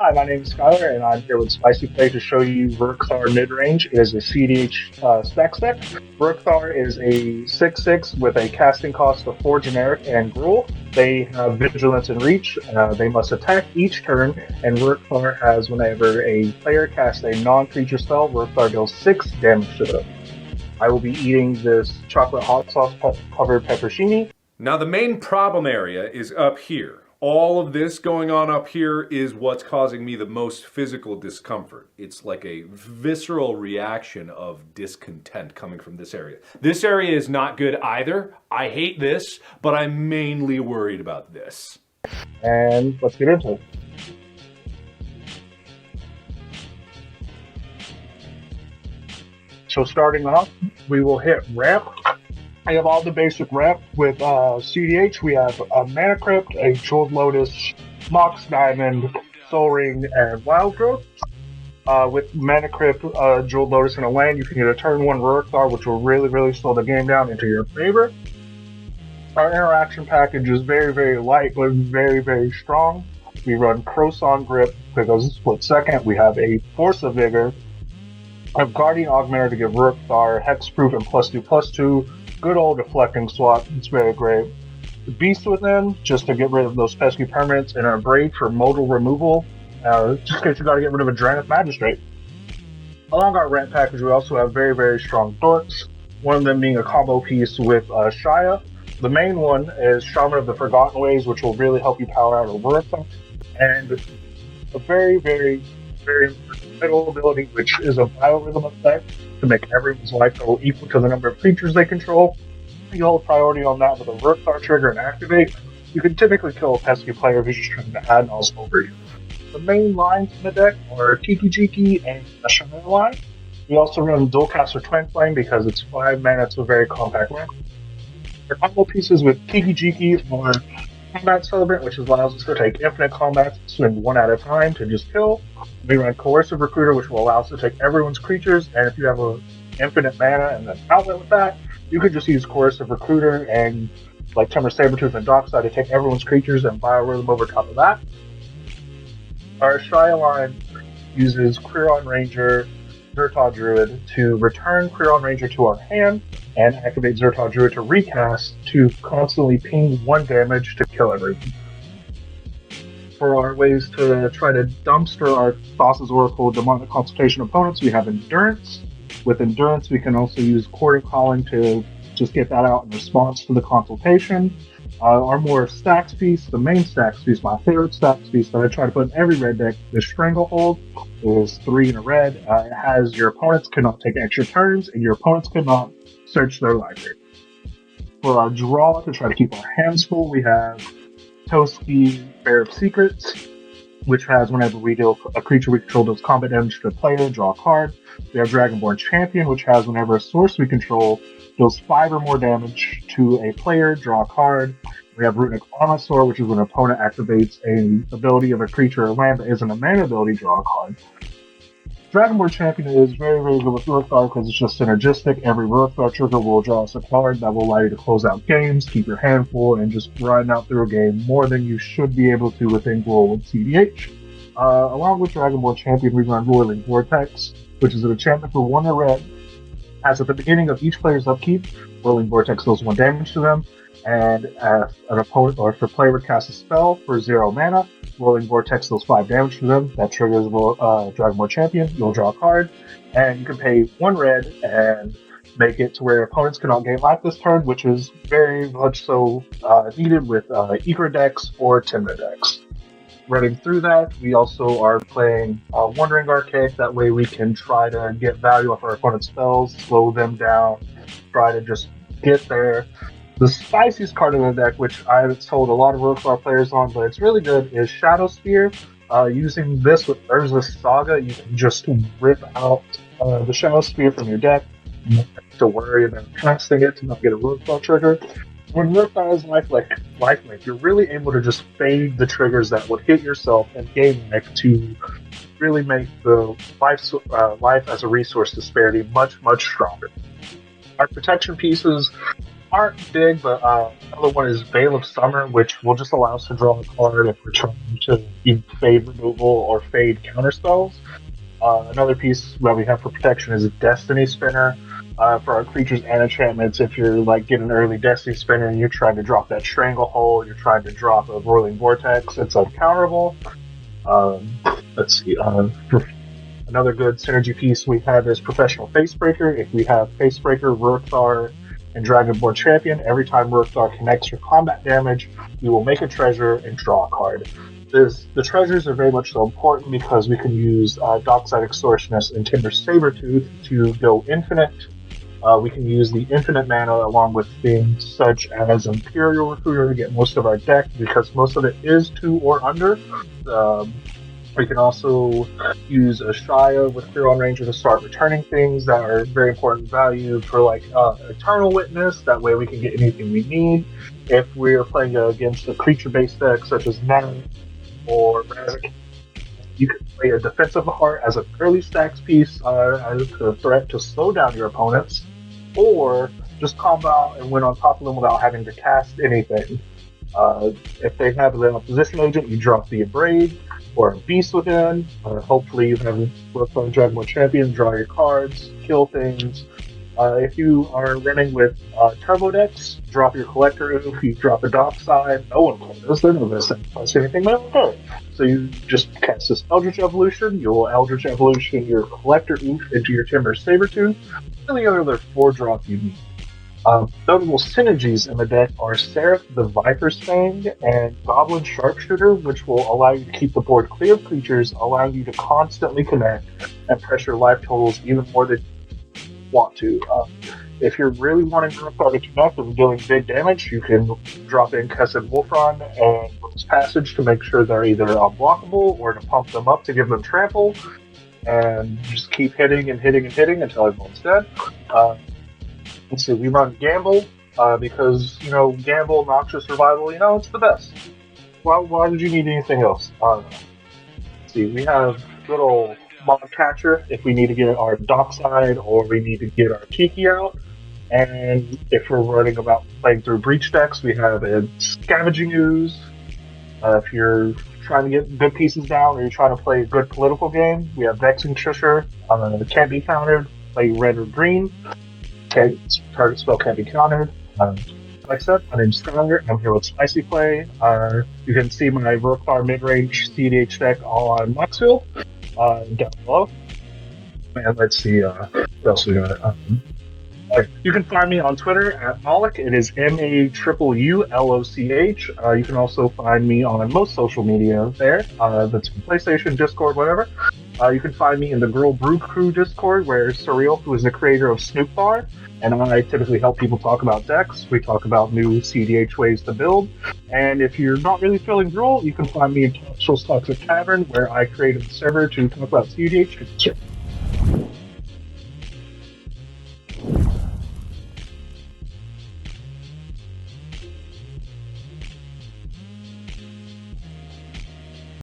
Hi, my name is Sklayr, and I'm here with Spicy Play to show you Ruric Thar mid-range. It is a CEDH spec set. Ruric Thar is a 6/6 with a casting cost of 4 generic and Gruul. They have Vigilance and Reach. They must attack each turn, and Ruric Thar has, whenever a player casts a non-creature spell, Ruric Thar deals 6 damage to them. I will be eating this chocolate hot sauce covered pepperoncini. Now the main problem area is up here. All of this going on up here is what's causing me the most physical discomfort. It's like a visceral reaction of discontent coming from this area. This area is not good either. I hate this, but I'm mainly worried about this. And let's get into it. So starting off, we will hit ramp. I have all the basic ramp with CEDH. We have a Mana Crypt, a Jeweled Lotus, Mox Diamond, Soul Ring, and Wild Growth. With Mana Crypt, Jeweled Lotus, and a land, you can get a turn 1 Ruric Thar, which will really slow the game down into your favor. Our interaction package is very light, but very strong. We run Croson Grip because it's split second. We have a Force of Vigor. I have Guardian Augmenter to give Ruric Thar Hexproof and +2/+2. Good old deflecting swap. It's very great. The Beast Within, just to get rid of those pesky permanents, and a Brave for modal removal, just in case you gotta get rid of a Drannith Magistrate. Along our ramp package, we also have very strong dorks, one of them being a combo piece with Shia. The main one is Shaman of the Forgotten Ways, which will really help you power out a Ruric Thar, and a very middle ability, which is a biorhythm effect to make everyone's life total equal to the number of creatures they control. You hold priority on that with a Ruric Thar trigger and activate. You can typically kill a pesky player who's just trying to add nozzle over you. The main lines in the deck are Tiki and a Shaman line. We also run Dualcaster Twin Flame because it's 5 mana, it's a very compact ramp. Our combo pieces with Tiki are Combat Celebrant, which allows us to take infinite combats, swing one at a time to just kill. We run Coercive Recruiter, which will allow us to take everyone's creatures, and if you have an infinite mana and an outlet with that, you can just use Coercive Recruiter and like Timber Sabertooth and Dockside to take everyone's creatures and biorhythm over top of that. Our Shia line uses Quirion Ranger, Zertod Druid to return Quirion Ranger to our hand, and activate Zertod Druid to recast to constantly ping 1 damage to kill everything. For our ways to try to dumpster our Thassa's Oracle Demonic Consultation opponents, we have Endurance. With Endurance, we can also use Quarter Calling to just get that out in response to the consultation. Our more stacks piece, the main stacks piece, my favorite stacks piece that I try to put in every red deck, the Stranglehold, is 3 in a red. It has your opponents cannot take extra turns, and your opponents cannot search their library. For our draw, to try to keep our hands full, we have Toski, Bear of Secrets, which has whenever we deal a creature we control does combat damage to a player, draw a card. We have Dragonborn Champion, which has whenever a source we control deals 5 or more damage to a player, draw a card. We have Runic Armasaur, which is when an opponent activates an ability of a creature or land that isn't a mana ability, draw a card. Dragonborn Champion is very good with Ruric Thar because it's just synergistic. Every Ruric Thar trigger will draw us a card that will allow you to close out games, keep your hand full, and just grind out through a game more than you should be able to within Gruul and CEDH. Along with Dragonborn Champion, we run Roiling Vortex, which is an enchantment for 1 red. As at the beginning of each player's upkeep, Roiling Vortex deals 1 damage to them, and if an opponent or if a player would cast a spell for 0 mana, Roiling Vortex deals 5 damage to them. That triggers Dragonborn Champion. You'll draw a card, and you can pay 1 red and make it to where opponents cannot gain life this turn, which is very much so needed with Eager decks or Timber decks. Running through that, we also are playing Wandering Archaic. That way we can try to get value off our opponent's spells, slow them down, try to just get there. The spiciest card in the deck, which I've told a lot of Ruric Thar players on, but it's really good, is Shadow Spear. Using this with Urza's Saga, you can just rip out the Shadow Spear from your deck. You don't have to worry about casting it to not get a Ruric Thar trigger. When Ruric Thar has lifelink, you're really able to just fade the triggers that would hit yourself and game life to really make the life as a resource disparity much stronger. Our protection pieces aren't big, but another one is Veil of Summer, which will just allow us to draw a card if we're trying to either fade removal or fade counter spells. Another piece that we have for protection is a Destiny Spinner. For our creatures and enchantments, if you're like getting an early Destiny Spinner and you're trying to drop that Stranglehold, you're trying to drop a Roiling Vortex, it's uncounterable. Let's see. Another good synergy piece we have is Professional Facebreaker. If we have Facebreaker, Ruric Thar, and Dragonborn Champion, every time Ruric Thar connects your combat damage, you will make a treasure and draw a card. The treasures are very much so important because we can use Dockside Extortionist and Timber Sabertooth to go infinite. We can use the infinite mana along with things such as Imperial Recruiter to get most of our deck because most of it is 2 or under. We can also use a Shia with Clear on Ranger to start returning things that are very important value for like Eternal Witness. That way we can get anything we need. If we're playing against a creature-based deck such as Nana or Razak, you can play a Defensive Heart as an early stacks piece as a threat to slow down your opponents, or just combo out and win on top of them without having to cast anything. If they have an opposition agent, you drop the Abrade or a Beast Within. Hopefully you have Ruric Thar Dragonborn Champion, draw your cards, kill things. If you are running with Turbo decks, drop your Collector Oof, you drop a Dockside, no one cares, they're not going to sacrifice anything, they don't care. So you just cast this Eldritch Evolution, you'll Eldritch Evolution your Collector Oof into your Timber Sabertooth, and the other 4 drop you need. Notable synergies in the deck are Seraph the Viper's Fang and Goblin Sharpshooter, which will allow you to keep the board clear of creatures, allowing you to constantly connect and pressure life totals even more than you want to. If you're really wanting Ruric Thar to connect and dealing big damage, you can drop in Kessid Wolfron and Rose Passage to make sure they're either unblockable or to pump them up to give them trample, and just keep hitting and hitting and hitting until everyone's dead. Let's see, we run Gamble, because, Gamble, Noxious Survival, it's the best. Why would you need anything else? Let's see, we have good old Mob Catcher if we need to get our Dockside or we need to get our Tiki out. And if we're running about playing through Breach decks, we have a Scavenging Ooze. If you're trying to get good pieces down or you're trying to play a good political game, we have Vexing Shusher. Can't be countered, play red or green. Target spell can't be countered. Like I said, my name's Sklayr. I'm here with Spicy Play. You can see my Ruric Thar mid-range CEDH deck on Moxfield down below. And let's see what else we got. You can find me on Twitter at Mauloch. It is MAUULOCH. You can also find me on most social media there. That's PlayStation, Discord, whatever. You can find me in the Gruul Brew Crew Discord, where Surreal, who is the creator of Snoop Bar, and I typically help people talk about decks. We talk about new CEDH ways to build. And if you're not really feeling Gruul, you can find me in Topstrol's Toxic Tavern, where I created the server to talk about CEDH.